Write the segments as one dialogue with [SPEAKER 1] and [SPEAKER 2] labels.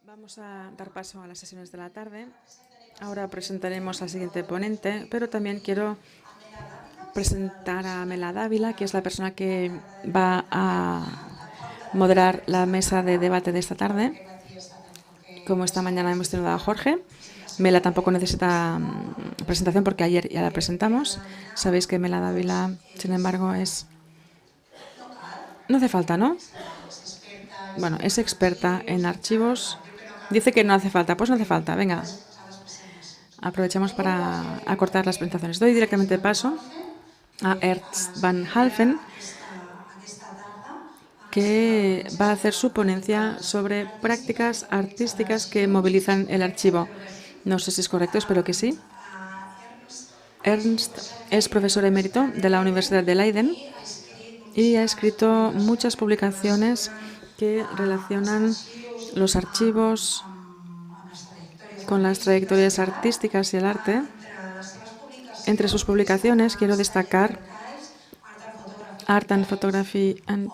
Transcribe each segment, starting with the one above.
[SPEAKER 1] Vamos a dar paso a las sesiones de la tarde. Ahora presentaremos al siguiente ponente, pero también quiero presentar a Mela Dávila, que es la persona que va a moderar la mesa de debate de esta tarde. Como esta mañana hemos tenido a Jorge, Mela tampoco necesita presentación porque ayer ya la presentamos. Sabéis que Mela Dávila, sin embargo, es... No hace falta, ¿no? Bueno, es experta en archivos. Dice que no hace falta. Pues no hace falta. Venga, aprovechamos para acortar las presentaciones. Doy directamente paso a Ernst van Halfen, que va a hacer su ponencia sobre prácticas artísticas que movilizan el archivo. No sé si es correcto, espero que sí. Ernst es profesor emérito de la Universidad de Leiden y ha escrito muchas publicaciones que relacionan los archivos con las trayectorias artísticas y el arte. Entre sus publicaciones quiero destacar Art and Photography and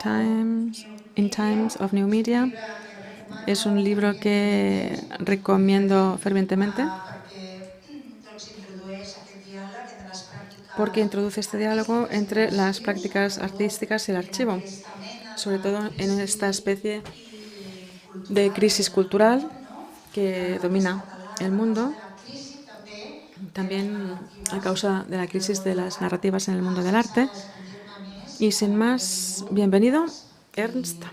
[SPEAKER 1] in Times of New Media. Es un libro que recomiendo fervientemente porque introduce este diálogo entre las prácticas artísticas y el archivo, sobre todo en esta especie de crisis cultural que domina el mundo, también a causa de la crisis de las narrativas en el mundo del arte. Y sin más, bienvenido, Ernst.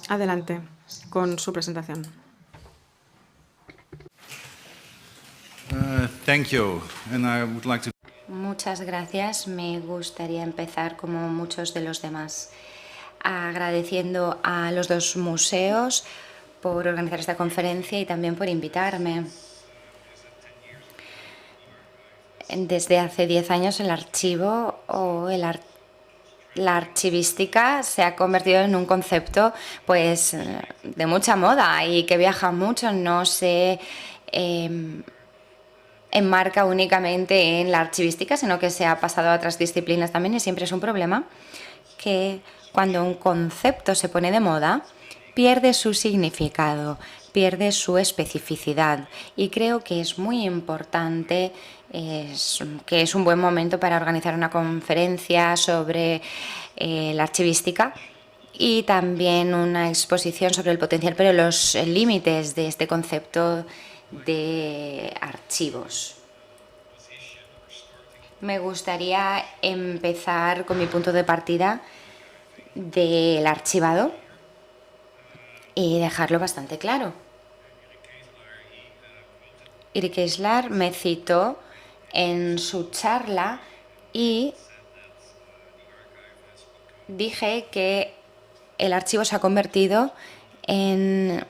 [SPEAKER 1] Adelante con su presentación.
[SPEAKER 2] Thank you. And I would like to...
[SPEAKER 3] Muchas gracias. Me gustaría empezar, como muchos de los demás, agradeciendo a los dos museos por organizar esta conferencia y también por invitarme. Desde hace 10 años el archivo o la archivística se ha convertido en un concepto pues de mucha moda y que viaja mucho. No se enmarca únicamente en la archivística, sino que se ha pasado a otras disciplinas también, y siempre es un problema que cuando un concepto se pone de moda pierde su significado, pierde su especificidad, y creo que es muy importante, que es un buen momento para organizar una conferencia sobre la archivística y también una exposición sobre el potencial, pero los límites de este concepto de archivos. Me gustaría empezar con mi punto de partida del archivado y dejarlo bastante claro. Erik Keeslar me citó en su charla y dije que el archivo se ha convertido en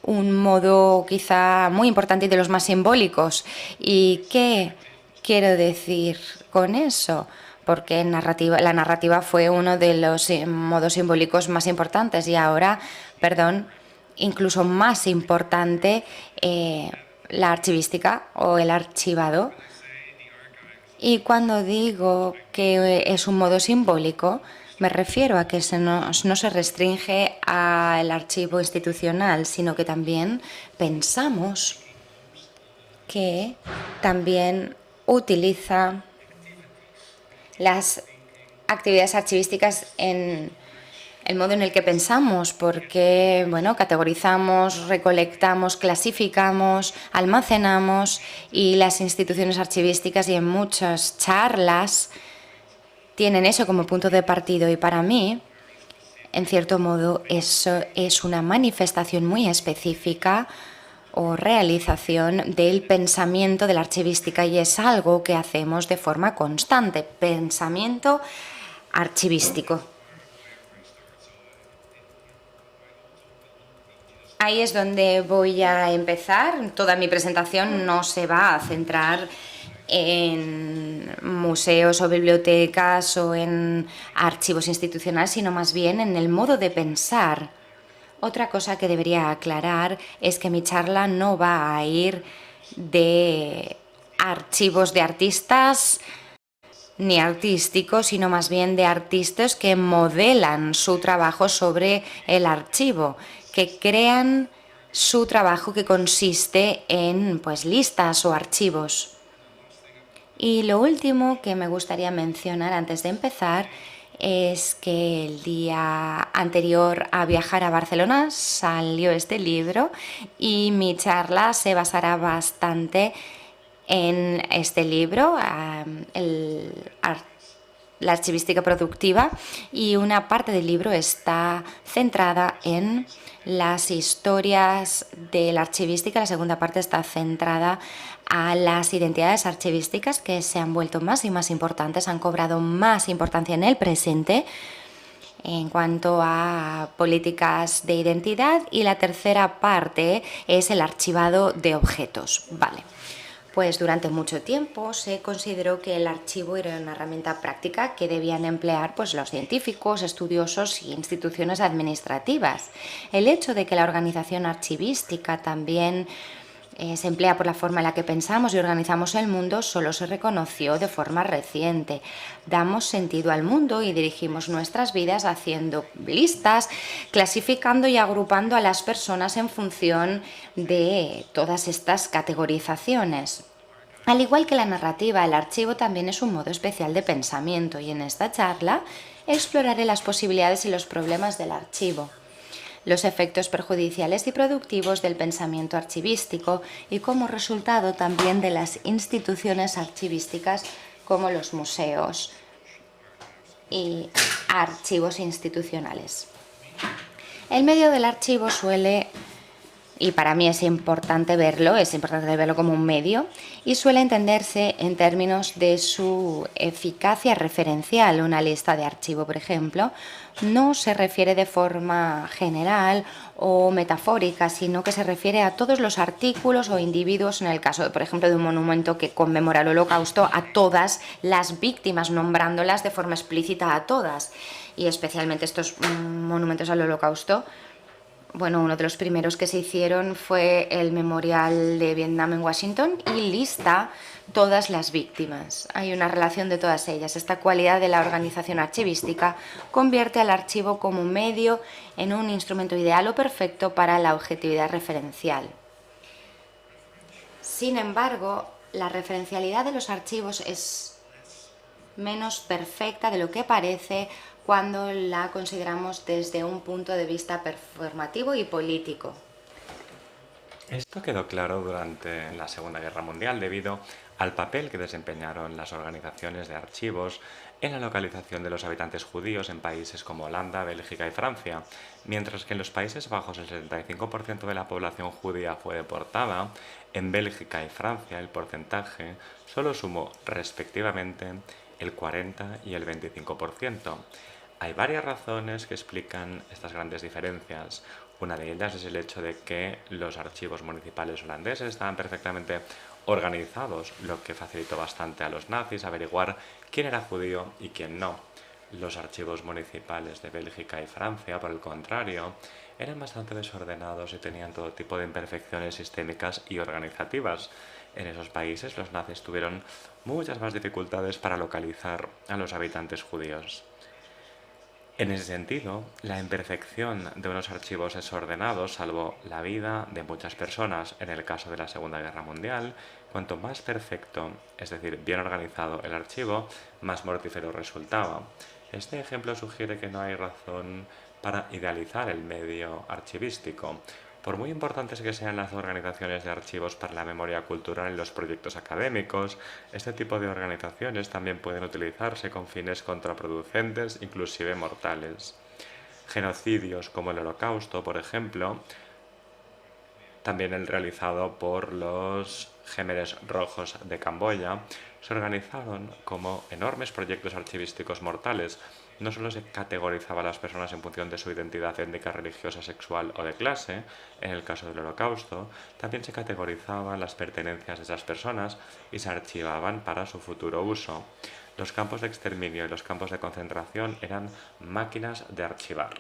[SPEAKER 3] un modo quizá muy importante y de los más simbólicos. ¿Y qué quiero decir con eso? Porque la narrativa fue uno de los modos simbólicos más importantes y ahora, incluso más importante, la archivística o el archivado. Y cuando digo que es un modo simbólico, me refiero a que no se restringe al archivo institucional, sino que también pensamos que también utiliza las actividades archivísticas en el modo en el que pensamos, porque categorizamos, recolectamos, clasificamos, almacenamos, y las instituciones archivísticas y en muchas charlas tienen eso como punto de partida, y para mí, en cierto modo, eso es una manifestación muy específica o realización del pensamiento de la archivística, y es algo que hacemos de forma constante, pensamiento archivístico. Ahí es donde voy a empezar. Toda mi presentación no se va a centrar en museos o bibliotecas o en archivos institucionales, sino más bien en el modo de pensar. Otra cosa que debería aclarar es que mi charla no va a ir de archivos de artistas ni artísticos, sino más bien de artistas que modelan su trabajo sobre el archivo, que crean su trabajo, que consiste en pues listas o archivos. Y lo último que me gustaría mencionar antes de empezar es que el día anterior a viajar a Barcelona salió este libro y mi charla se basará bastante en este libro, la archivística productiva, y una parte del libro está centrada en las historias de la archivística, la segunda parte está centrada a las identidades archivísticas que se han vuelto más y más importantes, han cobrado más importancia en el presente en cuanto a políticas de identidad, y la tercera parte es el archivado de objetos. Vale. Pues durante mucho tiempo se consideró que el archivo era una herramienta práctica que debían emplear pues, los científicos, estudiosos y instituciones administrativas. El hecho de que la organización archivística también se emplea por la forma en la que pensamos y organizamos el mundo solo se reconoció de forma reciente. Damos sentido al mundo y dirigimos nuestras vidas haciendo listas, clasificando y agrupando a las personas en función de todas estas categorizaciones. Al igual que la narrativa, el archivo también es un modo especial de pensamiento, y en esta charla exploraré las posibilidades y los problemas del archivo, los efectos perjudiciales y productivos del pensamiento archivístico y como resultado también de las instituciones archivísticas como los museos y archivos institucionales. El medio del archivo suele, y para mí es importante verlo como un medio, y suele entenderse en términos de su eficacia referencial. Una lista de archivo, por ejemplo, no se refiere de forma general o metafórica, sino que se refiere a todos los artículos o individuos, en el caso, por ejemplo, de un monumento que conmemora el Holocausto, a todas las víctimas, nombrándolas de forma explícita a todas. Y especialmente estos monumentos al Holocausto, bueno, uno de los primeros que se hicieron fue el Memorial de Vietnam en Washington, y lista todas las víctimas. Hay una relación de todas ellas. Esta cualidad de la organización archivística convierte al archivo como medio en un instrumento ideal o perfecto para la objetividad referencial. Sin embargo, la referencialidad de los archivos es menos perfecta de lo que parece cuando la consideramos desde un punto de vista performativo y político.
[SPEAKER 4] Esto quedó claro durante la Segunda Guerra Mundial debido al papel que desempeñaron las organizaciones de archivos en la localización de los habitantes judíos en países como Holanda, Bélgica y Francia. Mientras que en los Países Bajos el 75% de la población judía fue deportada, en Bélgica y Francia el porcentaje solo sumó respectivamente el 40 y el 25%. Hay varias razones que explican estas grandes diferencias. Una de ellas es el hecho de que los archivos municipales holandeses estaban perfectamente organizados, lo que facilitó bastante a los nazis averiguar quién era judío y quién no. Los archivos municipales de Bélgica y Francia, por el contrario, eran bastante desordenados y tenían todo tipo de imperfecciones sistémicas y organizativas. En esos países los nazis tuvieron muchas más dificultades para localizar a los habitantes judíos. En ese sentido, la imperfección de unos archivos desordenados salvó la vida de muchas personas. En el caso de la Segunda Guerra Mundial, cuanto más perfecto, es decir, bien organizado el archivo, más mortífero resultaba. Este ejemplo sugiere que no hay razón para idealizar el medio archivístico. Por muy importantes que sean las organizaciones de archivos para la memoria cultural y los proyectos académicos, este tipo de organizaciones también pueden utilizarse con fines contraproducentes, inclusive mortales. Genocidios como el Holocausto, por ejemplo, también el realizado por los Khmeres Rojos de Camboya, se organizaron como enormes proyectos archivísticos mortales. No solo se categorizaba a las personas en función de su identidad étnica, religiosa, sexual o de clase, en el caso del Holocausto, también se categorizaban las pertenencias de esas personas y se archivaban para su futuro uso. Los campos de exterminio y los campos de concentración eran máquinas de archivar.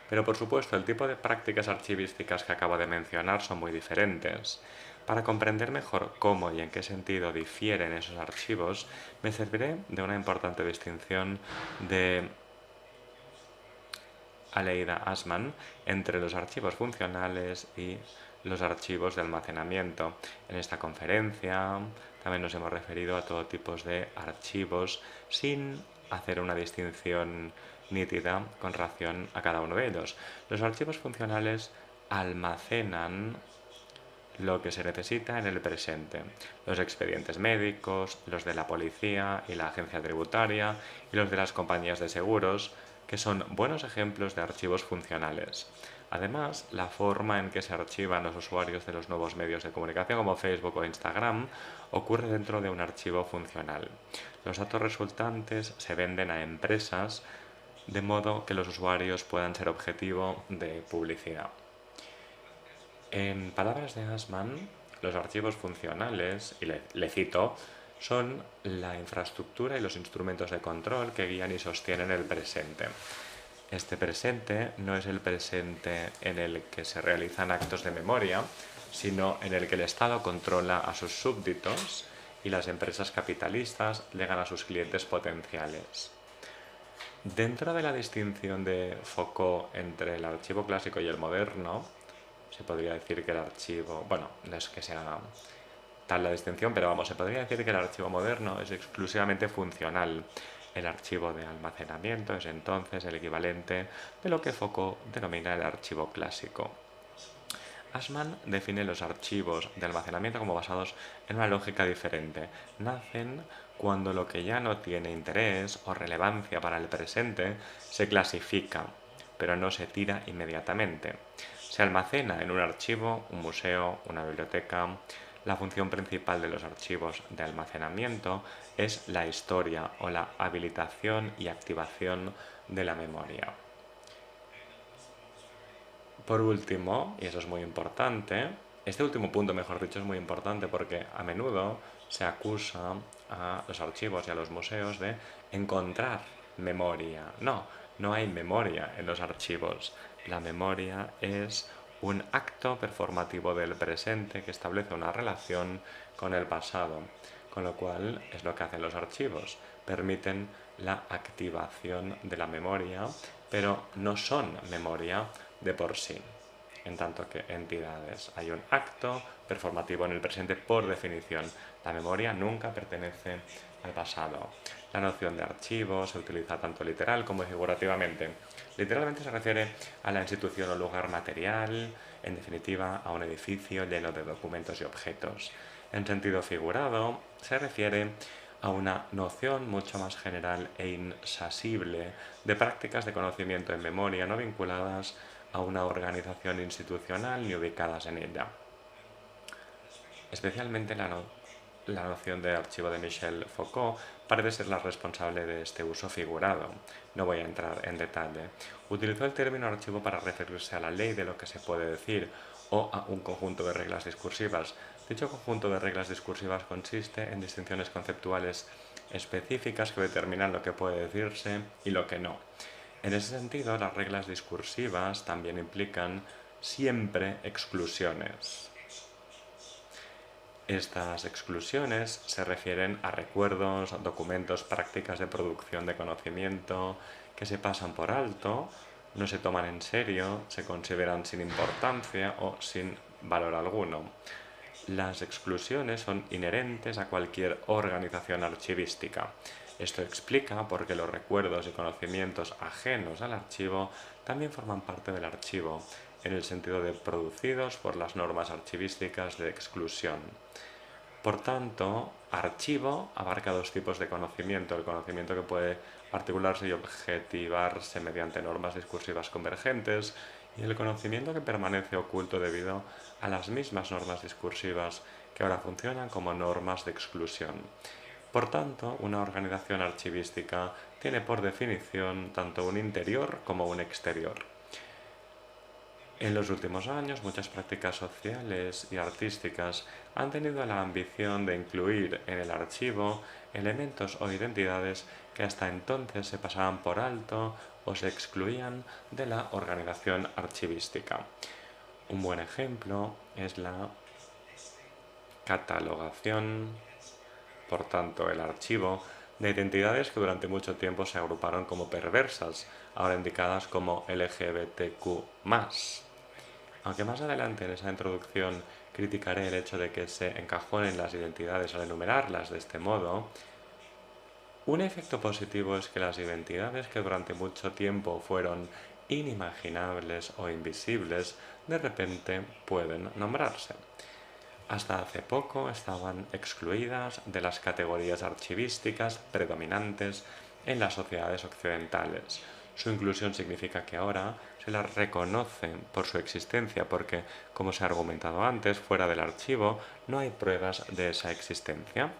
[SPEAKER 4] Pero por supuesto, el tipo de prácticas archivísticas que acabo de mencionar son muy diferentes. Para comprender mejor cómo y en qué sentido difieren esos archivos, me serviré de una importante distinción de Aleida Assmann entre los archivos funcionales y los archivos de almacenamiento. En esta conferencia también nos hemos referido a todo tipo de archivos sin hacer una distinción nítida con relación a cada uno de ellos. Los archivos funcionales almacenan lo que se necesita en el presente. Los expedientes médicos, los de la policía y la agencia tributaria y los de las compañías de seguros, que son buenos ejemplos de archivos funcionales. Además, la forma en que se archivan los usuarios de los nuevos medios de comunicación como Facebook o Instagram ocurre dentro de un archivo funcional. Los datos resultantes se venden a empresas de modo que los usuarios puedan ser objetivo de publicidad. En palabras de Assmann, los archivos funcionales, y le cito, son la infraestructura y los instrumentos de control que guían y sostienen el presente. Este presente no es el presente en el que se realizan actos de memoria, sino en el que el Estado controla a sus súbditos y las empresas capitalistas llegan a sus clientes potenciales. Dentro de la distinción de Foucault entre el archivo clásico y el moderno, se podría decir que el archivo, bueno, no es que sea tal la distinción, pero vamos, se podría decir que el archivo moderno es exclusivamente funcional. El archivo de almacenamiento es entonces el equivalente de lo que Foucault denomina el archivo clásico. Assmann define los archivos de almacenamiento como basados en una lógica diferente. Nacen cuando lo que ya no tiene interés o relevancia para el presente se clasifica, pero no se tira inmediatamente. Se almacena en un archivo, un museo, una biblioteca. La función principal de los archivos de almacenamiento es la historia o la habilitación y activación de la memoria. Por último, y eso es muy importante, este último punto, mejor dicho, es muy importante porque a menudo se acusa a los archivos y a los museos de encontrar memoria. No hay memoria en los archivos. La memoria es un acto performativo del presente que establece una relación con el pasado, con lo cual es lo que hacen los archivos. Permiten la activación de la memoria, pero no son memoria de por sí, en tanto que entidades. Hay un acto performativo en el presente por definición. La memoria nunca pertenece al pasado. La noción de archivo se utiliza tanto literal como figurativamente. Literalmente se refiere a la institución o lugar material, en definitiva a un edificio lleno de documentos y objetos. En sentido figurado se refiere a una noción mucho más general e insasible de prácticas de conocimiento en memoria no vinculadas a una organización institucional ni ubicadas en ella. Especialmente la noción de archivo de Michel Foucault parece ser la responsable de este uso figurado. No voy a entrar en detalle. Utilizó el término archivo para referirse a la ley de lo que se puede decir o a un conjunto de reglas discursivas. Dicho conjunto de reglas discursivas consiste en distinciones conceptuales específicas que determinan lo que puede decirse y lo que no. En ese sentido, las reglas discursivas también implican siempre exclusiones. Estas exclusiones se refieren a recuerdos, documentos, prácticas de producción de conocimiento que se pasan por alto, no se toman en serio, se consideran sin importancia o sin valor alguno. Las exclusiones son inherentes a cualquier organización archivística. Esto explica por qué los recuerdos y conocimientos ajenos al archivo también forman parte del archivo, en el sentido de producidos por las normas archivísticas de exclusión. Por tanto, archivo abarca dos tipos de conocimiento: el conocimiento que puede articularse y objetivarse mediante normas discursivas convergentes y el conocimiento que permanece oculto debido a las mismas normas discursivas que ahora funcionan como normas de exclusión. Por tanto, una organización archivística tiene por definición tanto un interior como un exterior. En los últimos años, muchas prácticas sociales y artísticas han tenido la ambición de incluir en el archivo elementos o identidades que hasta entonces se pasaban por alto o se excluían de la organización archivística. Un buen ejemplo es la catalogación, por tanto el archivo, de identidades que durante mucho tiempo se agruparon como perversas, ahora indicadas como LGBTQ+. Aunque más adelante en esa introducción criticaré el hecho de que se encajonen las identidades al enumerarlas de este modo, un efecto positivo es que las identidades que durante mucho tiempo fueron inimaginables o invisibles, de repente pueden nombrarse. Hasta hace poco estaban excluidas de las categorías archivísticas predominantes en las sociedades occidentales. Su inclusión significa que ahora se las reconoce por su existencia porque, como se ha argumentado antes, fuera del archivo no hay pruebas de esa existencia.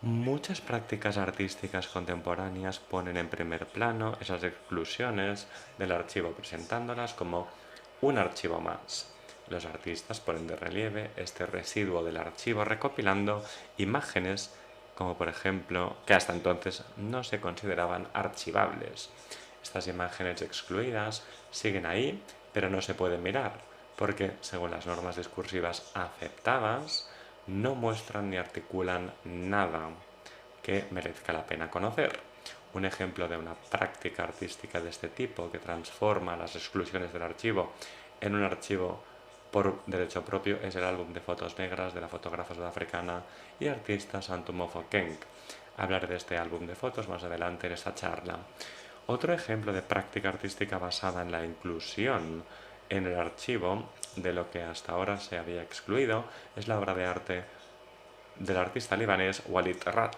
[SPEAKER 4] Muchas prácticas artísticas contemporáneas ponen en primer plano esas exclusiones del archivo, presentándolas como un archivo más. Los artistas ponen de relieve este residuo del archivo recopilando imágenes como por ejemplo que hasta entonces no se consideraban archivables. Estas imágenes excluidas siguen ahí, pero no se pueden mirar, porque según las normas discursivas aceptadas, no muestran ni articulan nada que merezca la pena conocer. Un ejemplo de una práctica artística de este tipo que transforma las exclusiones del archivo en un archivo por derecho propio es el álbum de fotos negras de la fotógrafa sudafricana y artista Santu Mofokeng. Hablaré de este álbum de fotos más adelante en esta charla. Otro ejemplo de práctica artística basada en la inclusión en el archivo de lo que hasta ahora se había excluido es la obra de arte del artista libanés Walid Rat.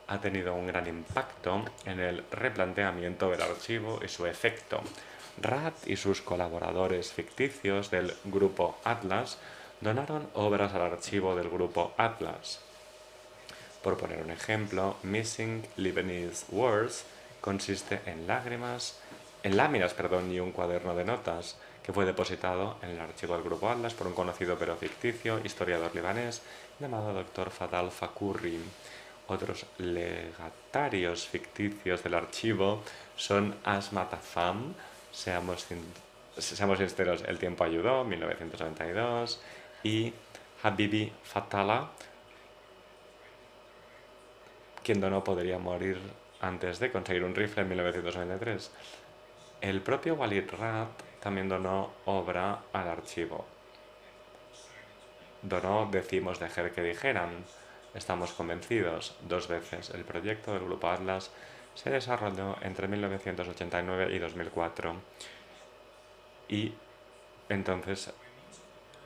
[SPEAKER 4] Ha tenido un gran impacto en el replanteamiento del archivo y su efecto. Rat y sus colaboradores ficticios del grupo Atlas donaron obras al archivo del grupo Atlas. Por poner un ejemplo, Missing Lebanese Words consiste en láminas y un cuaderno de notas que fue depositado en el archivo del grupo Atlas por un conocido pero ficticio historiador libanés llamado Dr. Fadal Fakurri. Otros legatarios ficticios del archivo son Asmat Afam, Seamos sinceros, El tiempo ayudó, 1992, y Habibi Fatala, quien donó podría morir antes de conseguir un rifle en 1993. El propio Walid Rat también donó obra al archivo. Donó Decimos dejar que dijeran. Estamos convencidos 2 veces. El proyecto del Grupo Atlas se desarrolló entre 1989 y 2004 y entonces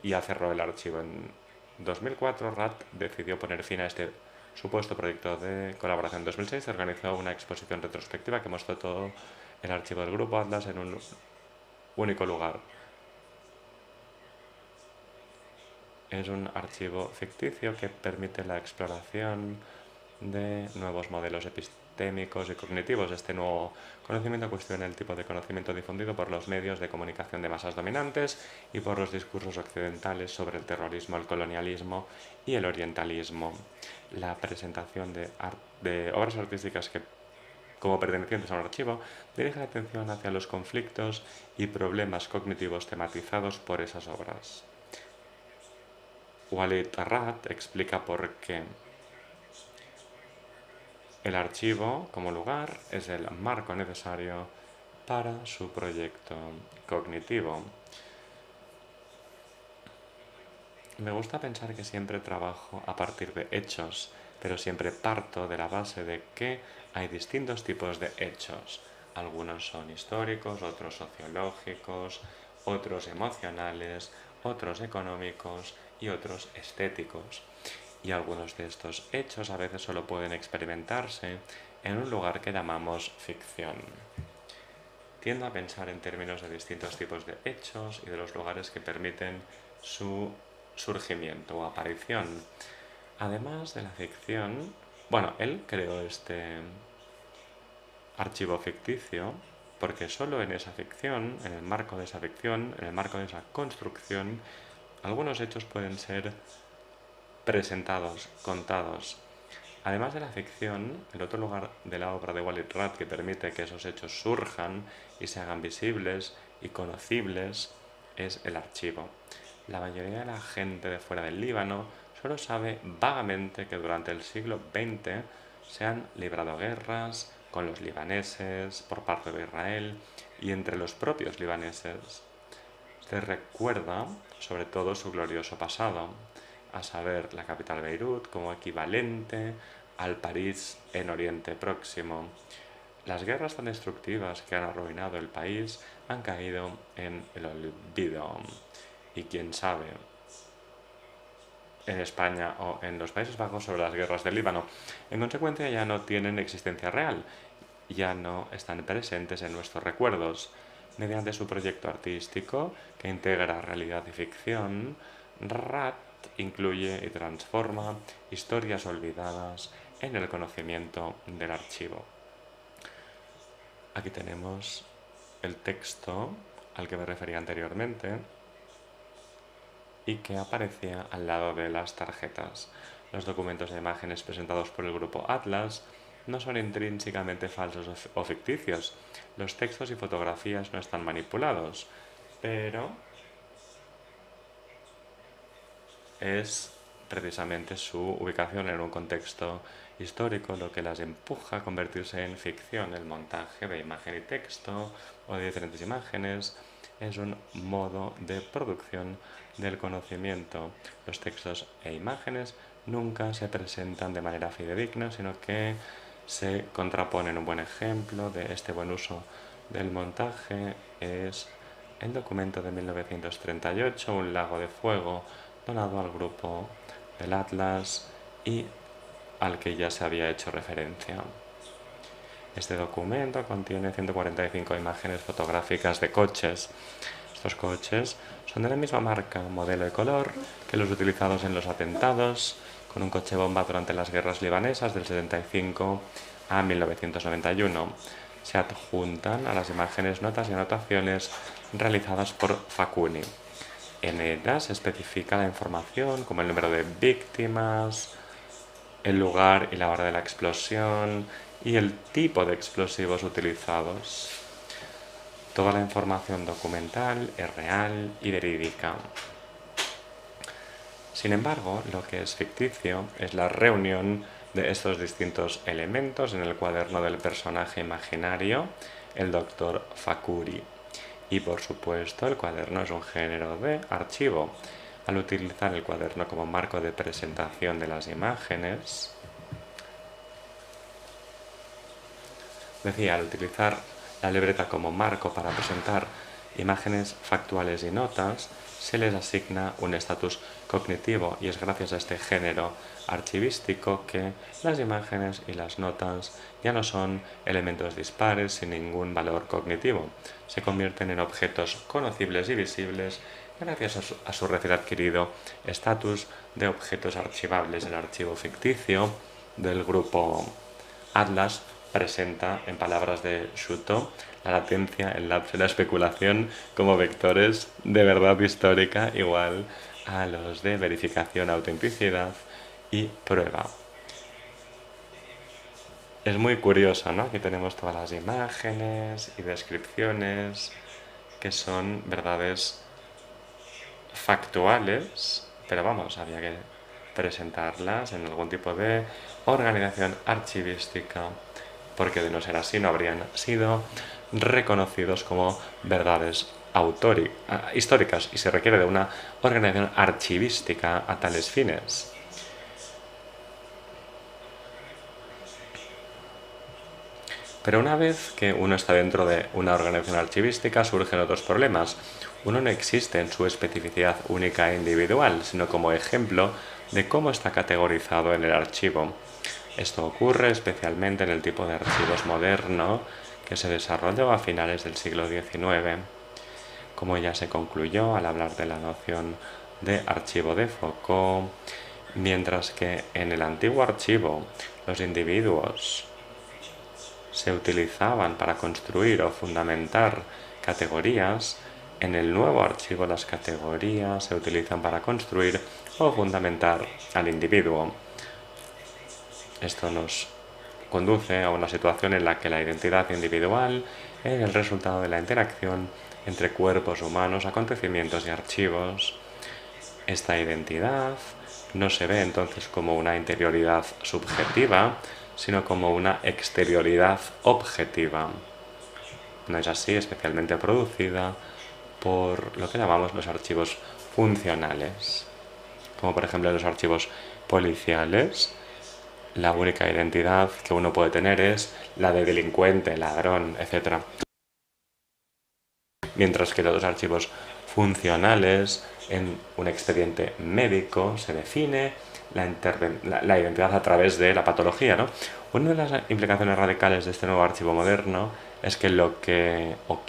[SPEAKER 4] ya cerró el archivo. En 2004 Rat decidió poner fin a este supuesto proyecto de colaboración. En 2006 se organizó una exposición retrospectiva que mostró todo el archivo del Grupo Atlas en un único lugar. Es un archivo ficticio que permite la exploración de nuevos modelos epistémicos y cognitivos. Este nuevo conocimiento cuestiona el tipo de conocimiento difundido por los medios de comunicación de masas dominantes y por los discursos occidentales sobre el terrorismo, el colonialismo y el orientalismo. La presentación de obras artísticas que como pertenecientes a un archivo, dirige la atención hacia los conflictos y problemas cognitivos tematizados por esas obras. Walid Rat explica por qué el archivo, como lugar, es el marco necesario para su proyecto cognitivo. Me gusta pensar que siempre trabajo a partir de hechos, pero siempre parto de la base de que hay distintos tipos de hechos. Algunos son históricos, otros sociológicos, otros emocionales, otros económicos y otros estéticos. Y algunos de estos hechos a veces solo pueden experimentarse en un lugar que llamamos ficción. Tiendo a pensar en términos de distintos tipos de hechos y de los lugares que permiten su surgimiento o aparición. Además de la ficción, él creó este archivo ficticio porque solo en esa ficción, en el marco de esa ficción, en el marco de esa construcción, algunos hechos pueden ser presentados, contados. Además de la ficción, el otro lugar de la obra de Walid Rat que permite que esos hechos surjan y se hagan visibles y conocibles es el archivo. La mayoría de la gente de fuera del Líbano solo sabe vagamente que durante el siglo XX se han librado guerras, con los libaneses, por parte de Israel y entre los propios libaneses. Se recuerda sobre todo su glorioso pasado, a saber, la capital Beirut como equivalente al París en Oriente Próximo. Las guerras tan destructivas que han arruinado el país han caído en el olvido. Y quién sabe, en España o en los Países Bajos, sobre las guerras del Líbano. En consecuencia, ya no tienen existencia real, ya no están presentes en nuestros recuerdos. Mediante su proyecto artístico, que integra realidad y ficción, Rat incluye y transforma historias olvidadas en el conocimiento del archivo. Aquí tenemos el texto al que me refería anteriormente y que aparecía al lado de las tarjetas. Los documentos e imágenes presentados por el grupo Atlas no son intrínsecamente falsos o ficticios. Los textos y fotografías no están manipulados, pero es precisamente su ubicación en un contexto histórico lo que las empuja a convertirse en ficción. El montaje de imagen y texto o de diferentes imágenes es un modo de producción del conocimiento. Los textos e imágenes nunca se presentan de manera fidedigna, sino que se contraponen. Un buen ejemplo de este buen uso del montaje es el documento de 1938, Un lago de fuego, donado al grupo del Atlas y al que ya se había hecho referencia. Este documento contiene 145 imágenes fotográficas de coches. Estos coches son de la misma marca, modelo y color que los utilizados en los atentados con un coche bomba durante las guerras libanesas del 75 a 1991. Se adjuntan a las imágenes notas y anotaciones realizadas por Fakuni. En ellas se especifica la información como el número de víctimas, el lugar y la hora de la explosión y el tipo de explosivos utilizados. Toda la información documental es real y verídica. Sin embargo, lo que es ficticio es la reunión de estos distintos elementos en el cuaderno del personaje imaginario, el Dr. Fakuri. Y por supuesto, el cuaderno es un género de archivo. Al utilizar el cuaderno como marco de presentación de las imágenes, al utilizar la libreta como marco para presentar imágenes factuales y notas, se les asigna un estatus cognitivo y es gracias a este género archivístico que las imágenes y las notas ya no son elementos dispares sin ningún valor cognitivo. Se convierten en objetos conocibles y visibles gracias a su recién adquirido estatus de objetos archivables. El archivo ficticio del grupo Atlas presenta, en palabras de Shuto, la latencia, el lapso y la especulación como vectores de verdad histórica igual a los de verificación, autenticidad y prueba. Es muy curioso, ¿no? Aquí tenemos todas las imágenes y descripciones que son verdades factuales, pero vamos, había que presentarlas en algún tipo de organización archivística, porque de no ser así no habrían sido reconocidos como verdades históricas y se requiere de una organización archivística a tales fines. Pero una vez que uno está dentro de una organización archivística surgen otros problemas. Uno no existe en su especificidad única e individual, sino como ejemplo de cómo está categorizado en el archivo. Esto ocurre especialmente en el tipo de archivos moderno que se desarrolló a finales del siglo XIX. Como ya se concluyó al hablar de la noción de archivo de Foucault, mientras que en el antiguo archivo los individuos se utilizaban para construir o fundamentar categorías, en el nuevo archivo las categorías se utilizan para construir o fundamentar al individuo. Esto nos conduce a una situación en la que la identidad individual es el resultado de la interacción entre cuerpos humanos, acontecimientos y archivos. Esta identidad no se ve entonces como una interioridad subjetiva, sino como una exterioridad objetiva. No es así, especialmente producida por lo que llamamos los archivos funcionales, como por ejemplo los archivos policiales. La única identidad que uno puede tener es la de delincuente, ladrón, etc. Mientras que los archivos funcionales, en un expediente médico, se define la identidad a través de la patología, ¿no? Una de las implicaciones radicales de este nuevo archivo moderno es que el qué o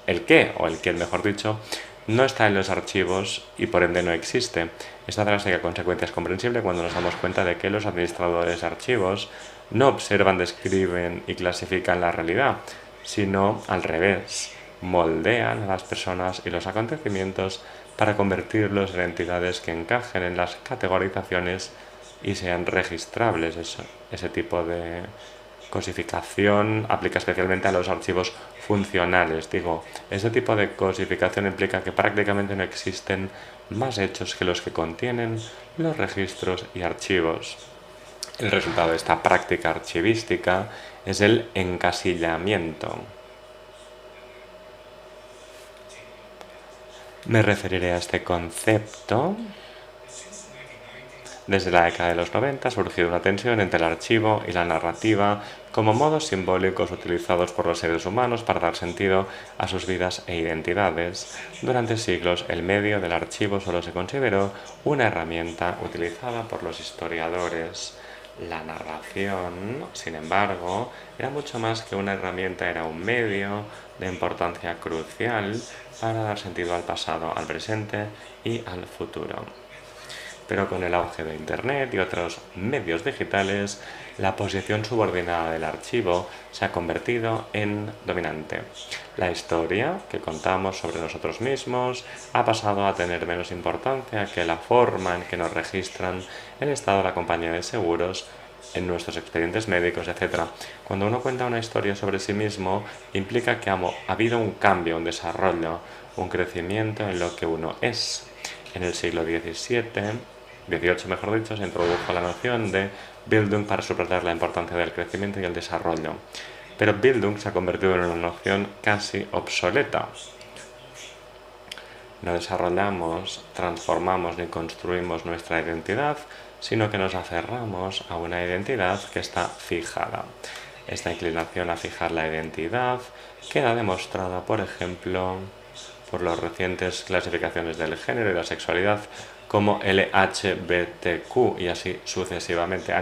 [SPEAKER 4] el quién, mejor dicho, no está en los archivos y por ende no existe. Esta drástica consecuencia es comprensible cuando nos damos cuenta de que los administradores de archivos no observan, describen y clasifican la realidad, sino al revés, moldean a las personas y los acontecimientos para convertirlos en entidades que encajen en las categorizaciones y sean registrables. Ese tipo de cosificación aplica especialmente a los archivos funcionales. Este tipo de cosificación implica que prácticamente no existen más hechos que los que contienen los registros y archivos. El resultado de esta práctica archivística es el encasillamiento. Me referiré a este concepto. Desde la década de los 90 ha surgido una tensión entre el archivo y la narrativa como modos simbólicos utilizados por los seres humanos para dar sentido a sus vidas e identidades. Durante siglos, el medio del archivo solo se consideró una herramienta utilizada por los historiadores. La narración, sin embargo, era mucho más que una herramienta, era un medio de importancia crucial para dar sentido al pasado, al presente y al futuro. Pero con el auge de Internet y otros medios digitales, la posición subordinada del archivo se ha convertido en dominante. La historia que contamos sobre nosotros mismos ha pasado a tener menos importancia que la forma en que nos registran el estado de la compañía de seguros, en nuestros expedientes médicos, etc. Cuando uno cuenta una historia sobre sí mismo, implica que ha habido un cambio, un desarrollo, un crecimiento en lo que uno es. En el siglo XVIII, mejor dicho, se introdujo la noción de Bildung para subrayar la importancia del crecimiento y el desarrollo. Pero Bildung se ha convertido en una noción casi obsoleta. No desarrollamos, transformamos ni construimos nuestra identidad, sino que nos aferramos a una identidad que está fijada. Esta inclinación a fijar la identidad queda demostrada, por ejemplo, por las recientes clasificaciones del género y la sexualidad como LGBTQ y así sucesivamente,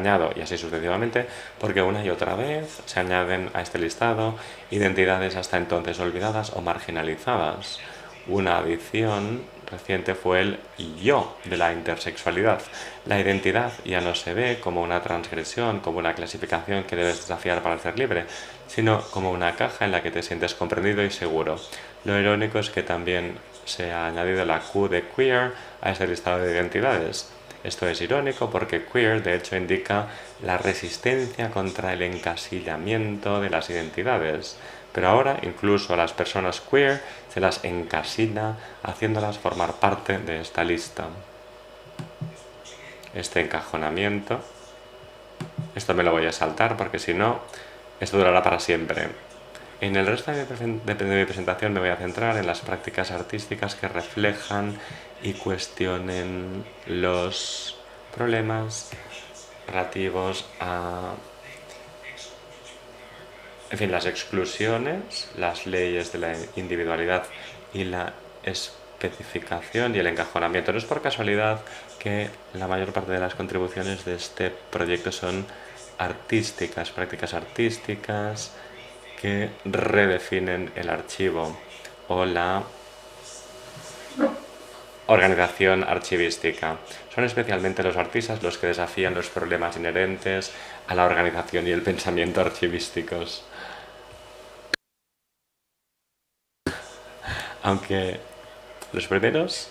[SPEAKER 4] porque una y otra vez se añaden a este listado identidades hasta entonces olvidadas o marginalizadas. Una adición reciente fue el yo de la intersexualidad. La identidad ya no se ve como una transgresión, como una clasificación que debes desafiar para ser libre, sino como una caja en la que te sientes comprendido y seguro. Lo irónico es que también se ha añadido la Q de queer a ese listado de identidades. Esto es irónico porque queer de hecho indica la resistencia contra el encasillamiento de las identidades. Pero ahora incluso a las personas queer se las encasilla haciéndolas formar parte de esta lista. Este encajonamiento, esto me lo voy a saltar porque si no, esto durará para siempre. En el resto de mi presentación me voy a centrar en las prácticas artísticas que reflejan y cuestionen los problemas relativos a las exclusiones, las leyes de la individualidad y la especificación y el encajonamiento. No es por casualidad que la mayor parte de las contribuciones de este proyecto son artísticas, prácticas artísticas que redefinen el archivo o la organización archivística. Son especialmente los artistas los que desafían los problemas inherentes a la organización y el pensamiento archivísticos. Aunque los primeros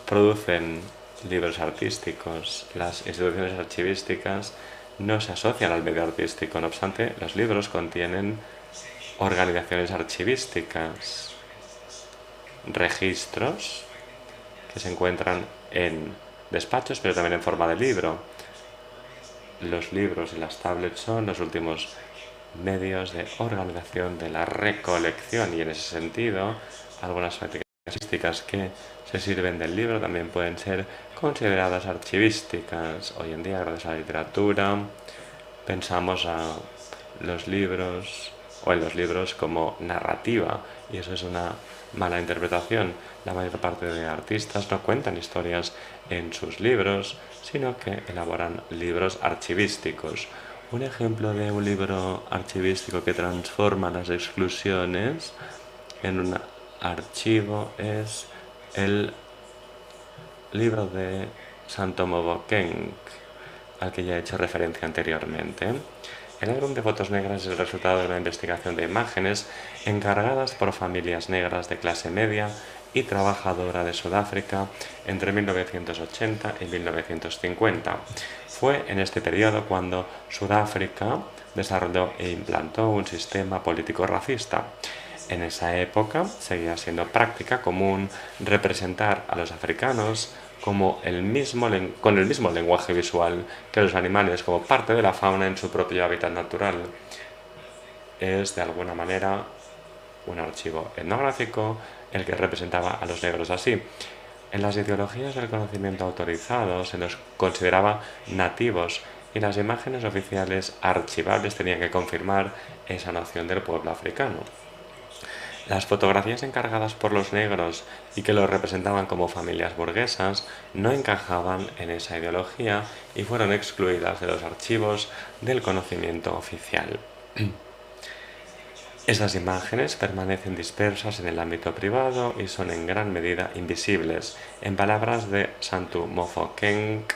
[SPEAKER 4] producen libros artísticos, las instituciones archivísticas no se asocian al medio artístico. No obstante, los libros contienen organizaciones archivísticas, registros que se encuentran en despachos, pero también en forma de libro. Los libros y las tablets son los últimos medios de organización de la recolección, y en ese sentido algunas características que se sirven del libro también pueden ser consideradas archivísticas. Hoy en día, gracias a la literatura, pensamos a los libros o en los libros como narrativa, y eso es una mala interpretación. La mayor parte de artistas no cuentan historias en sus libros, sino que elaboran libros archivísticos. Un ejemplo de un libro archivístico que transforma las exclusiones en un archivo es el libro de Santo Mobokenk, al que ya he hecho referencia anteriormente. El álbum de fotos negras es el resultado de una investigación de imágenes encargadas por familias negras de clase media y trabajadora de Sudáfrica entre 1980 y 1950. Fue en este periodo cuando Sudáfrica desarrolló e implantó un sistema político racista. En esa época seguía siendo práctica común representar a los africanos con el mismo lenguaje visual que los animales, como parte de la fauna en su propio hábitat natural. Es, de alguna manera, un archivo etnográfico el que representaba a los negros así. En las ideologías del conocimiento autorizado se los consideraba nativos, y las imágenes oficiales archivables tenían que confirmar esa noción del pueblo africano. Las fotografías encargadas por los negros y que los representaban como familias burguesas no encajaban en esa ideología y fueron excluidas de los archivos del conocimiento oficial. Estas imágenes permanecen dispersas en el ámbito privado y son en gran medida invisibles. En palabras de Santu Mofokenk,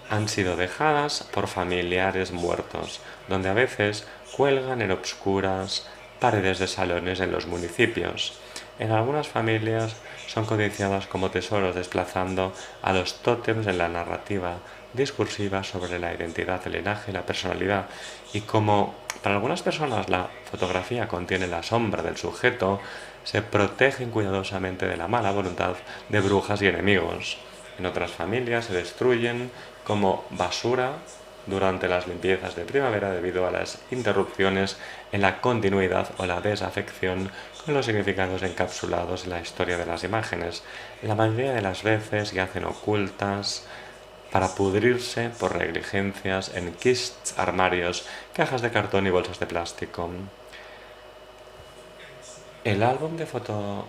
[SPEAKER 4] han sido dejadas por familiares muertos, donde a veces cuelgan en obscuras paredes de salones en los municipios. En algunas familias son codiciadas como tesoros, desplazando a los tótems en la narrativa discursiva sobre la identidad, el linaje y la personalidad. Y como para algunas personas la fotografía contiene la sombra del sujeto, se protegen cuidadosamente de la mala voluntad de brujas y enemigos. En otras familias se destruyen como basura durante las limpiezas de primavera debido a las interrupciones en la continuidad o la desafección con los significados encapsulados en la historia de las imágenes. La mayoría de las veces yacen ocultas para pudrirse por negligencias en kists, armarios, cajas de cartón y bolsas de plástico. El álbum de foto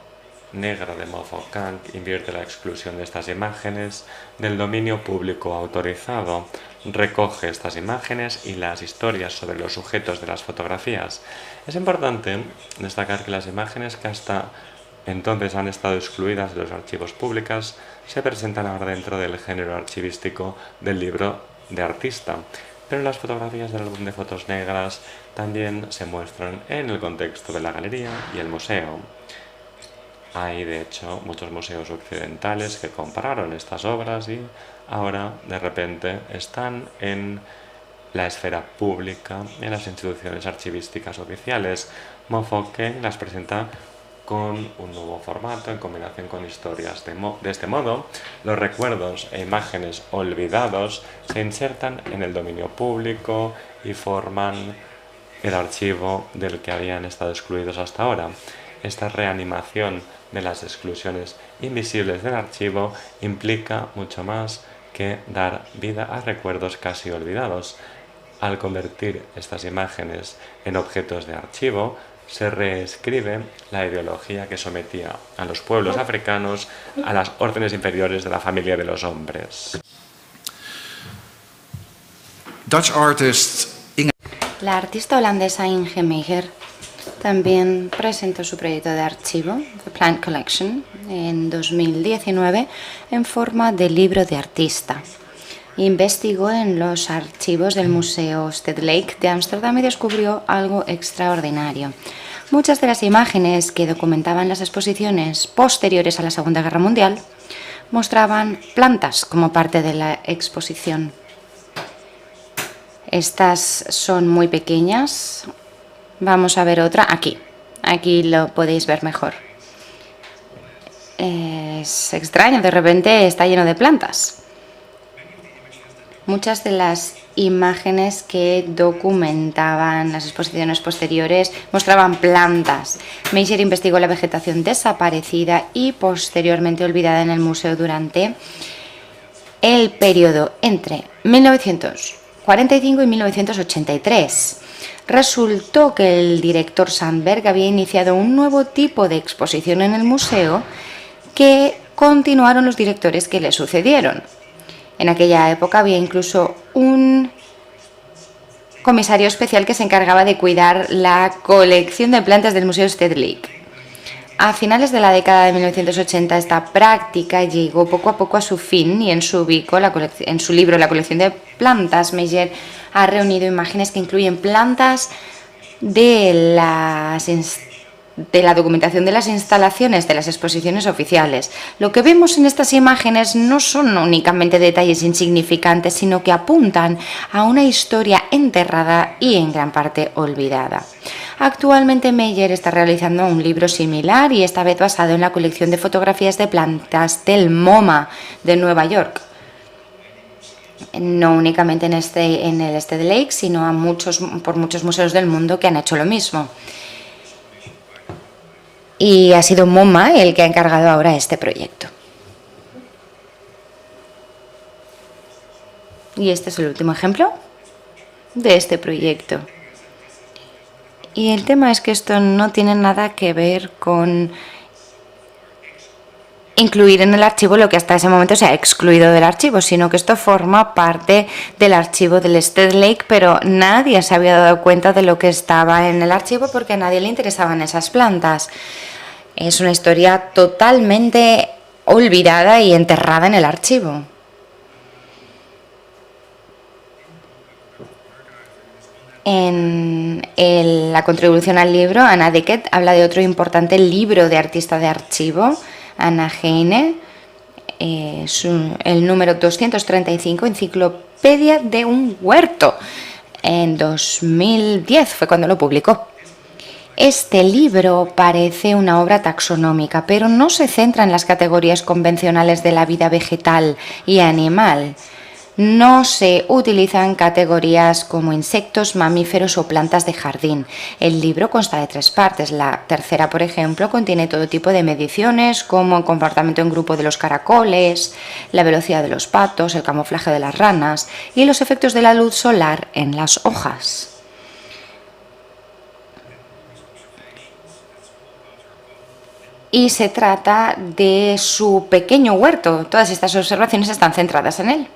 [SPEAKER 4] negra de Mofokenk invierte la exclusión de estas imágenes del dominio público autorizado. Recoge estas imágenes y las historias sobre los sujetos de las fotografías. Es importante destacar que las imágenes que hasta entonces han estado excluidas de los archivos públicos se presentan ahora dentro del género archivístico del libro de artista, pero las fotografías del álbum de fotos negras también se muestran en el contexto de la galería y el museo. Hay, de hecho, muchos museos occidentales que compraron estas obras y ahora, de repente, están en la esfera pública, en las instituciones archivísticas oficiales. Mofokenk las presenta con un nuevo formato en combinación con historias. De este modo, los recuerdos e imágenes olvidados se insertan en el dominio público y forman el archivo del que habían estado excluidos hasta ahora. Esta reanimación de las exclusiones invisibles del archivo implica mucho más que dar vida a recuerdos casi olvidados. Al convertir estas imágenes en objetos de archivo, se reescribe la ideología que sometía a los pueblos africanos a las órdenes inferiores de la familia de los hombres.
[SPEAKER 3] La artista holandesa Inge Meijer también presentó su proyecto de archivo, The Plant Collection, en 2019 en forma de libro de artista. Investigó en los archivos del Museo Stedelijk de Ámsterdam y descubrió algo extraordinario. Muchas de las imágenes que documentaban las exposiciones posteriores a la Segunda Guerra Mundial mostraban plantas como parte de la exposición. Estas son muy pequeñas. Vamos a ver otra aquí. Aquí lo podéis ver mejor. Es extraño, de repente está lleno de plantas. Muchas de las imágenes que documentaban las exposiciones posteriores mostraban plantas. Meyer investigó la vegetación desaparecida y posteriormente olvidada en el museo durante el periodo entre 1945 y 1983. Resultó que el director Sandberg había iniciado un nuevo tipo de exposición en el museo que continuaron los directores que le sucedieron. En aquella época había incluso un comisario especial que se encargaba de cuidar la colección de plantas del Museo Stedelijk. A finales de la década de 1980 esta práctica llegó poco a poco a su fin y en su libro La colección de plantas, Meyer ha reunido imágenes que incluyen plantas de la documentación de las instalaciones de las exposiciones oficiales. Lo que vemos en estas imágenes no son únicamente detalles insignificantes, sino que apuntan a una historia enterrada y en gran parte olvidada. Actualmente Meyer está realizando un libro similar y esta vez basado en la colección de fotografías de plantas del MoMA de Nueva York. No únicamente en el Stedelijk, sino por muchos museos del mundo que han hecho lo mismo. Y ha sido MoMA el que ha encargado ahora este proyecto. Y este es el último ejemplo de este proyecto. Y el tema es que esto no tiene nada que ver con incluir en el archivo lo que hasta ese momento se ha excluido del archivo, sino que esto forma parte del archivo del Stedelijk, pero nadie se había dado cuenta de lo que estaba en el archivo porque a nadie le interesaban esas plantas. Es una historia totalmente olvidada y enterrada en el archivo. En la contribución al libro, Anna Deckert habla de otro importante libro de artista de archivo, Anna Heine, el número 235, Enciclopedia de un huerto. En 2010 fue cuando lo publicó. Este libro parece una obra taxonómica, pero no se centra en las categorías convencionales de la vida vegetal y animal. No se utilizan categorías como insectos, mamíferos o plantas de jardín. El libro consta de 3 partes. La tercera, por ejemplo, contiene todo tipo de mediciones como el comportamiento en grupo de los caracoles, la velocidad de los patos, el camuflaje de las ranas y los efectos de la luz solar en las hojas. Y se trata de su pequeño huerto. Todas estas observaciones están centradas en él.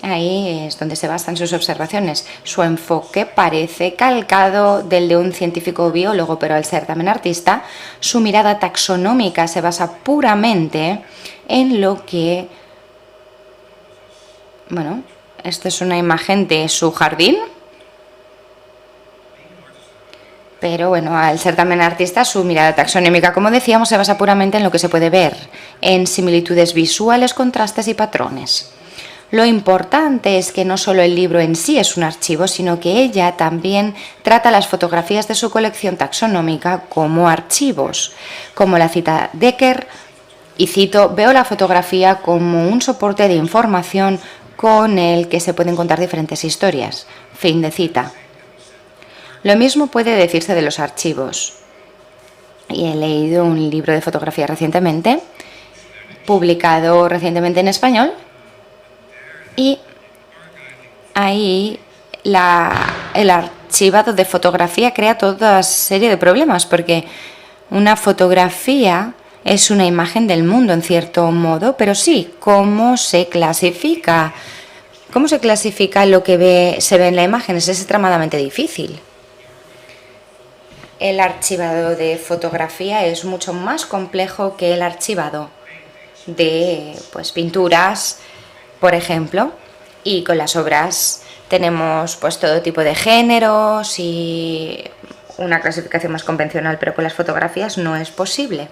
[SPEAKER 3] Ahí es donde se basan sus observaciones. Su enfoque parece calcado del de un científico biólogo, pero al ser también artista, su mirada taxonómica se basa puramente en lo que... Bueno, esta es una imagen de su jardín. Pero bueno, al ser también artista, su mirada taxonómica, como decíamos, se basa puramente en lo que se puede ver, en similitudes visuales, contrastes y patrones. Lo importante es que no solo el libro en sí es un archivo, sino que ella también trata las fotografías de su colección taxonómica como archivos. Como la cita Deckert, y cito, veo la fotografía como un soporte de información con el que se pueden contar diferentes historias. Fin de cita. Lo mismo puede decirse de los archivos. Y he leído un libro de fotografía recientemente, publicado recientemente en español, y ahí el archivado de fotografía crea toda serie de problemas, porque una fotografía es una imagen del mundo en cierto modo, pero sí, ¿cómo se clasifica? ¿Cómo se clasifica lo que se ve en la imagen? Es extremadamente difícil. El archivado de fotografía es mucho más complejo que el archivado de pinturas, por ejemplo, y con las obras tenemos todo tipo de géneros y una clasificación más convencional, pero con las fotografías no es posible.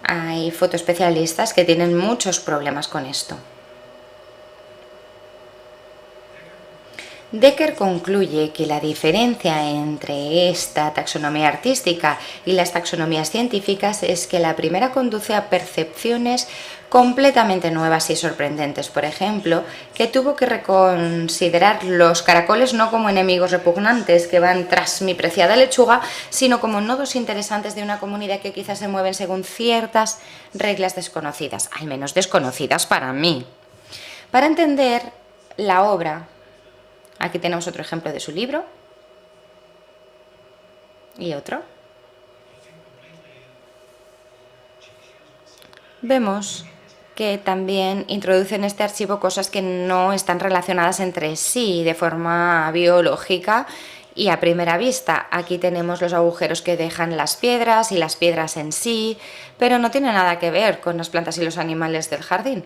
[SPEAKER 3] Hay fotoespecialistas que tienen muchos problemas con esto. Decker concluye que la diferencia entre esta taxonomía artística y las taxonomías científicas es que la primera conduce a percepciones completamente nuevas y sorprendentes. Por ejemplo, que tuvo que reconsiderar los caracoles no como enemigos repugnantes que van tras mi preciada lechuga, sino como nodos interesantes de una comunidad que quizás se mueven según ciertas reglas desconocidas, al menos desconocidas para mí. Para entender la obra, aquí tenemos otro ejemplo de su libro y otro. Vemos que también introduce en este archivo cosas que no están relacionadas entre sí de forma biológica y a primera vista. Aquí tenemos los agujeros que dejan las piedras y las piedras en sí, pero no tiene nada que ver con las plantas y los animales del jardín.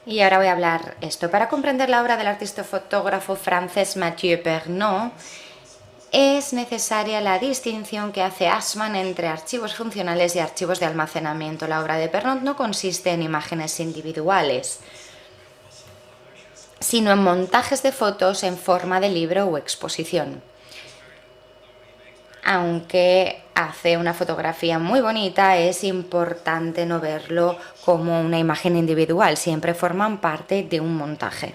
[SPEAKER 3] Y ahora voy a hablar esto. Para comprender la obra del artista fotógrafo francés Mathieu Pernaut, es necesaria la distinción que hace Assmann entre archivos funcionales y archivos de almacenamiento. La obra de Pernaut no consiste en imágenes individuales, sino en montajes de fotos en forma de libro o exposición. Aunque hace una fotografía muy bonita, es importante no verlo como una imagen individual, siempre forman parte de un montaje.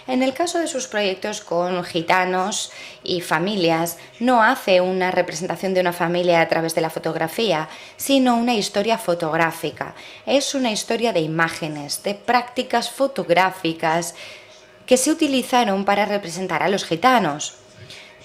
[SPEAKER 3] En el caso de sus proyectos con gitanos y familias, no hace una representación de una familia a través de la fotografía, sino una historia fotográfica. Es una historia de imágenes, de prácticas fotográficas que se utilizaron para representar a los gitanos.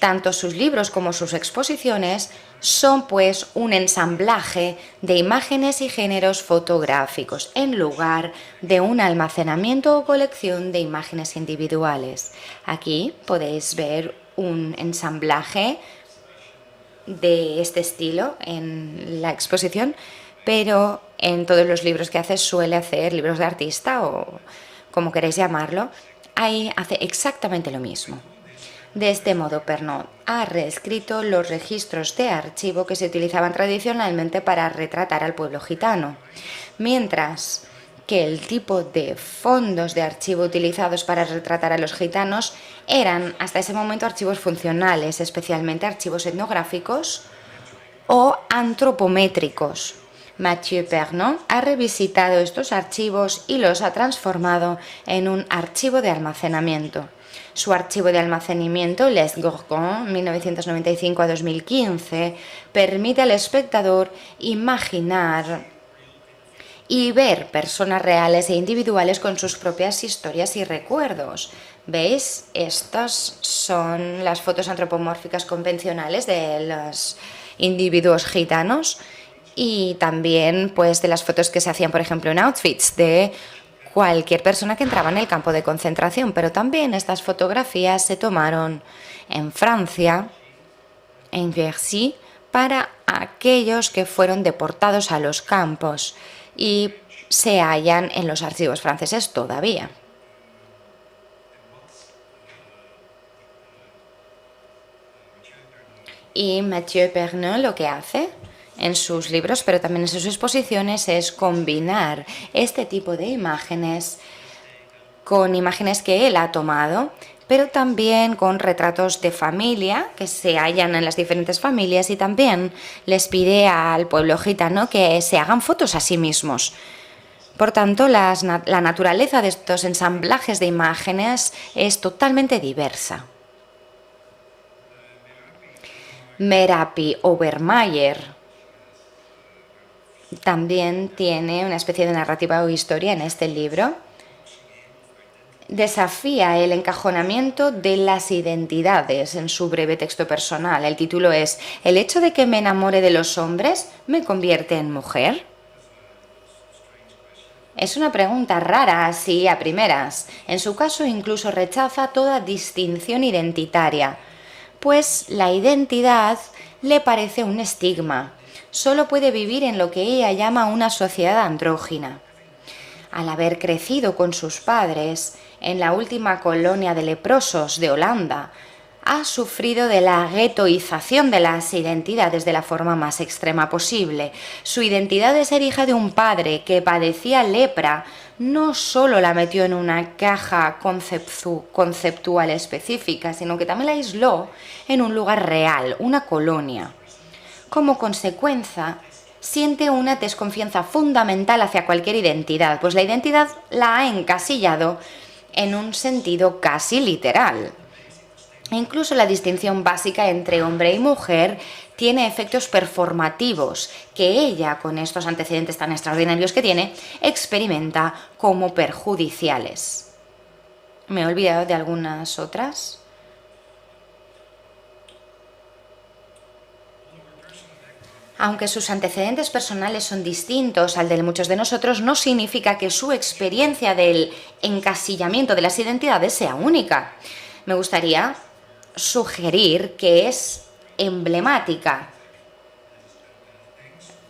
[SPEAKER 3] Tanto sus libros como sus exposiciones son pues un ensamblaje de imágenes y géneros fotográficos en lugar de un almacenamiento o colección de imágenes individuales. Aquí podéis ver un ensamblaje de este estilo en la exposición, pero en todos los libros que hace suele hacer, libros de artista o como queréis llamarlo, ahí hace exactamente lo mismo. De este modo, Pernaut ha reescrito los registros de archivo que se utilizaban tradicionalmente para retratar al pueblo gitano, mientras que el tipo de fondos de archivo utilizados para retratar a los gitanos eran hasta ese momento archivos funcionales, especialmente archivos etnográficos o antropométricos. Mathieu Pernaut ha revisitado estos archivos y los ha transformado en un archivo de almacenamiento. Su archivo de almacenamiento, Les Gorgons, 1995 a 2015, permite al espectador imaginar y ver personas reales e individuales con sus propias historias y recuerdos. ¿Veis? Estas son las fotos antropomórficas convencionales de los individuos gitanos y también pues de las fotos que se hacían, por ejemplo, en outfits de cualquier persona que entraba en el campo de concentración, pero también estas fotografías se tomaron en Francia, en Bercy, para aquellos que fueron deportados a los campos y se hallan en los archivos franceses todavía. Y Mathieu Pernaut lo que hace en sus libros, pero también en sus exposiciones, es combinar este tipo de imágenes con imágenes que él ha tomado, pero también con retratos de familia que se hallan en las diferentes familias, y también les pide al pueblo gitano que se hagan fotos a sí mismos. Por tanto, la naturaleza de estos ensamblajes de imágenes es totalmente diversa. Merapi Obermeier también tiene una especie de narrativa o historia en este libro. Desafía el encajonamiento de las identidades en su breve texto personal. El título es ¿El hecho de que me enamore de los hombres me convierte en mujer? Es una pregunta rara así a primeras. En su caso incluso rechaza toda distinción identitaria, pues la identidad le parece un estigma. Solo puede vivir en lo que ella llama una sociedad andrógina. Al haber crecido con sus padres en la última colonia de leprosos de Holanda, ha sufrido de la guetoización de las identidades de la forma más extrema posible. Su identidad de ser hija de un padre que padecía lepra no solo la metió en una caja conceptual específica, sino que también la aisló en un lugar real, una colonia. Como consecuencia, siente una desconfianza fundamental hacia cualquier identidad, pues la identidad la ha encasillado en un sentido casi literal. Incluso la distinción básica entre hombre y mujer tiene efectos performativos que ella, con estos antecedentes tan extraordinarios que tiene, experimenta como perjudiciales. ¿Me he olvidado de algunas otras? Aunque sus antecedentes personales son distintos al de muchos de nosotros, no significa que su experiencia del encasillamiento de las identidades sea única. Me gustaría sugerir que es emblemática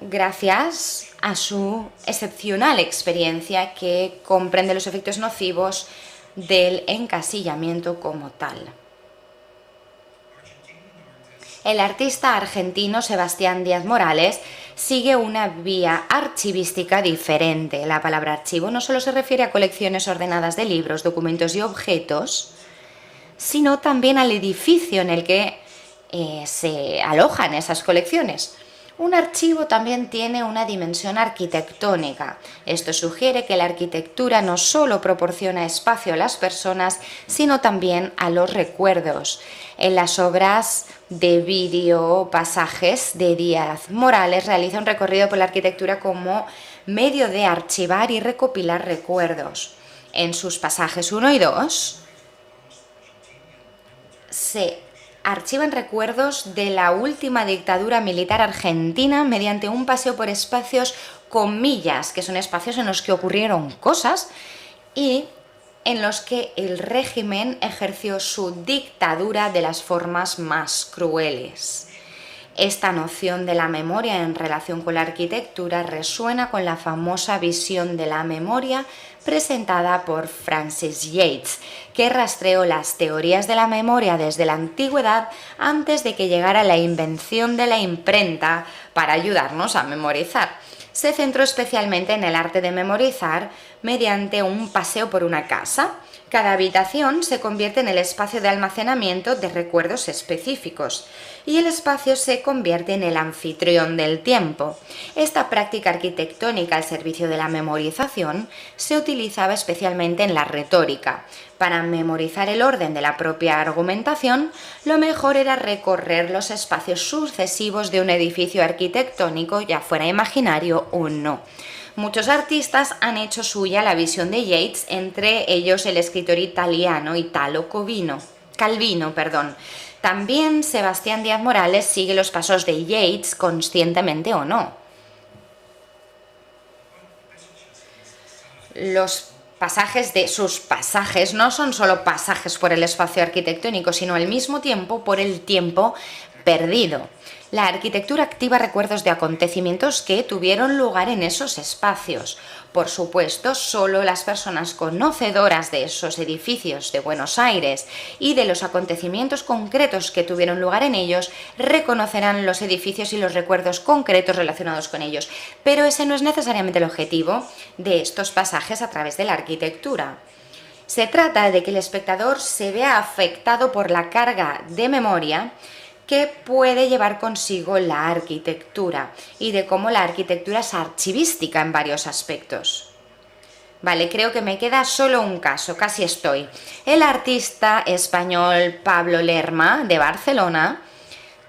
[SPEAKER 3] gracias a su excepcional experiencia que comprende los efectos nocivos del encasillamiento como tal. El artista argentino Sebastián Díaz Morales sigue una vía archivística diferente. La palabra archivo no solo se refiere a colecciones ordenadas de libros, documentos y objetos, sino también al edificio en el que se alojan esas colecciones. Un archivo también tiene una dimensión arquitectónica. Esto sugiere que la arquitectura no solo proporciona espacio a las personas, sino también a los recuerdos. En las obras de vídeo, Pasajes de Díaz Morales realiza un recorrido por la arquitectura como medio de archivar y recopilar recuerdos. En sus pasajes 1 y 2 se archivan recuerdos de la última dictadura militar argentina mediante un paseo por espacios comillas, que son espacios en los que ocurrieron cosas y en los que el régimen ejerció su dictadura de las formas más crueles. Esta noción de la memoria en relación con la arquitectura resuena con la famosa visión de la memoria presentada por Francis Yates, que rastreó las teorías de la memoria desde la antigüedad antes de que llegara la invención de la imprenta para ayudarnos a memorizar. Se centró especialmente en el arte de memorizar mediante un paseo por una casa. Cada habitación se convierte en el espacio de almacenamiento de recuerdos específicos y el espacio se convierte en el anfitrión del tiempo. Esta práctica arquitectónica al servicio de la memorización se utilizaba especialmente en la retórica. Para memorizar el orden de la propia argumentación, lo mejor era recorrer los espacios sucesivos de un edificio arquitectónico, ya fuera imaginario o no. Muchos artistas han hecho suya la visión de Yates, entre ellos el escritor italiano Italo Calvino. También Sebastián Díaz Morales sigue los pasos de Yates, conscientemente o no. Sus pasajes no son solo pasajes por el espacio arquitectónico, sino al mismo tiempo por el tiempo perdido. La arquitectura activa recuerdos de acontecimientos que tuvieron lugar en esos espacios. Por supuesto, solo las personas conocedoras de esos edificios de Buenos Aires y de los acontecimientos concretos que tuvieron lugar en ellos reconocerán los edificios y los recuerdos concretos relacionados con ellos. Pero ese no es necesariamente el objetivo de estos pasajes a través de la arquitectura. Se trata de que el espectador se vea afectado por la carga de memoria que puede llevar consigo la arquitectura y de cómo la arquitectura es archivística en varios aspectos. Vale, creo que me queda solo un caso, casi estoy. El artista español Pablo Lerma, de Barcelona,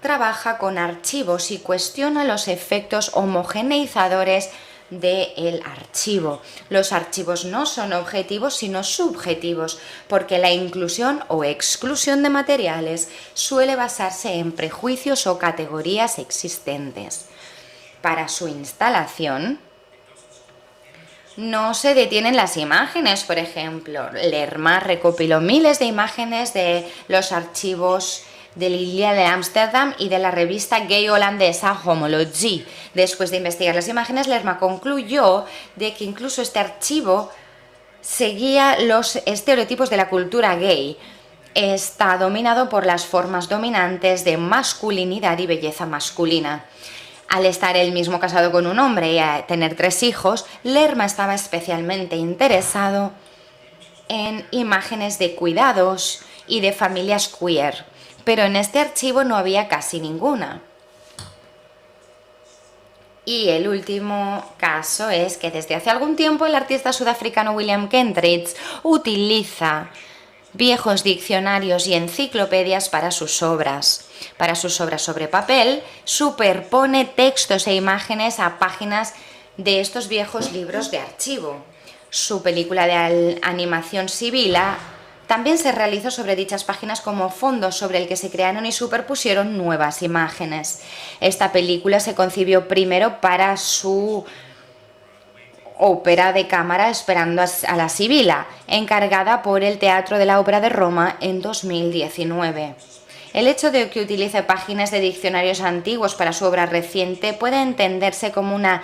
[SPEAKER 3] trabaja con archivos y cuestiona los efectos homogeneizadores del archivo. Los archivos no son objetivos sino subjetivos, porque la inclusión o exclusión de materiales suele basarse en prejuicios o categorías existentes. Para su instalación no se detienen las imágenes, por ejemplo. Lerma recopiló miles de imágenes de los archivos de Lilia de Ámsterdam y de la revista gay holandesa Homologie. Después de investigar las imágenes, Lerma concluyó de que incluso este archivo seguía los estereotipos de la cultura gay. está dominado por las formas dominantes de masculinidad y belleza masculina. Al estar él mismo casado con un hombre y a tener 3 hijos, Lerma estaba especialmente interesado en imágenes de cuidados y de familias queer, pero en este archivo no había casi ninguna. Y el último caso es que desde hace algún tiempo el artista sudafricano William Kentridge utiliza viejos diccionarios y enciclopedias para sus obras. Para sus obras sobre papel, superpone textos e imágenes a páginas de estos viejos libros de archivo. Su película de animación Sibila también se realizó sobre dichas páginas como fondo sobre el que se crearon y superpusieron nuevas imágenes. Esta película se concibió primero para su ópera de cámara Esperando a la Sibila, encargada por el Teatro de la Ópera de Roma en 2019. El hecho de que utilice páginas de diccionarios antiguos para su obra reciente puede entenderse como una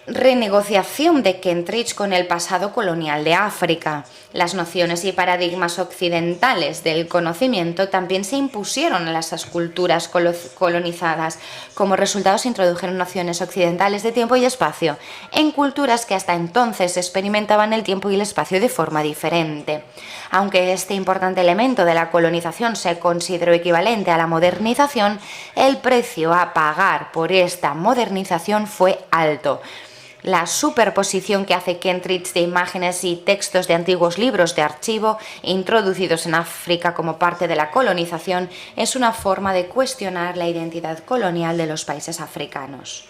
[SPEAKER 3] renegociación de Kentridge con el pasado colonial de África. Las nociones y paradigmas occidentales del conocimiento también se impusieron a las culturas colonizadas. Como resultado se introdujeron nociones occidentales de tiempo y espacio en culturas que hasta entonces experimentaban el tiempo y el espacio de forma diferente. Aunque este importante elemento de la colonización se consideró equivalente a la modernización, el precio a pagar por esta modernización fue alto. La superposición que hace Kentridge de imágenes y textos de antiguos libros de archivo introducidos en África como parte de la colonización es una forma de cuestionar la identidad colonial de los países africanos.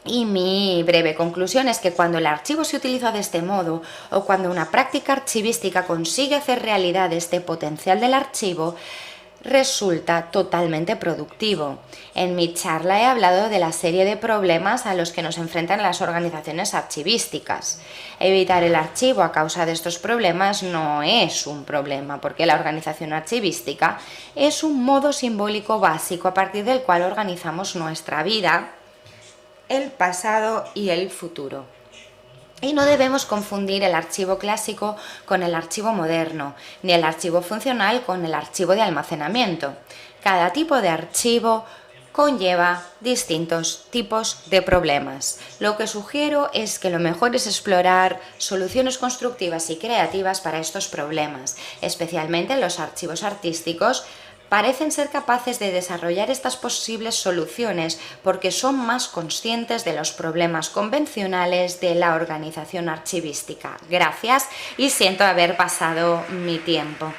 [SPEAKER 3] Y mi breve conclusión es que cuando el archivo se utiliza de este modo o cuando una práctica archivística consigue hacer realidad este potencial del archivo, resulta totalmente productivo. En mi charla he hablado de la serie de problemas a los que nos enfrentan las organizaciones archivísticas. Evitar el archivo a causa de estos problemas no es un problema, porque la organización archivística es un modo simbólico básico a partir del cual organizamos nuestra vida, el pasado y el futuro. Y no debemos confundir el archivo clásico con el archivo moderno, ni el archivo funcional con el archivo de almacenamiento. Cada tipo de archivo conlleva distintos tipos de problemas. Lo que sugiero es que lo mejor es explorar soluciones constructivas y creativas para estos problemas, especialmente los archivos artísticos. Parecen ser capaces de desarrollar estas posibles soluciones porque son más conscientes de los problemas convencionales de la organización archivística. Gracias y siento haber pasado mi tiempo.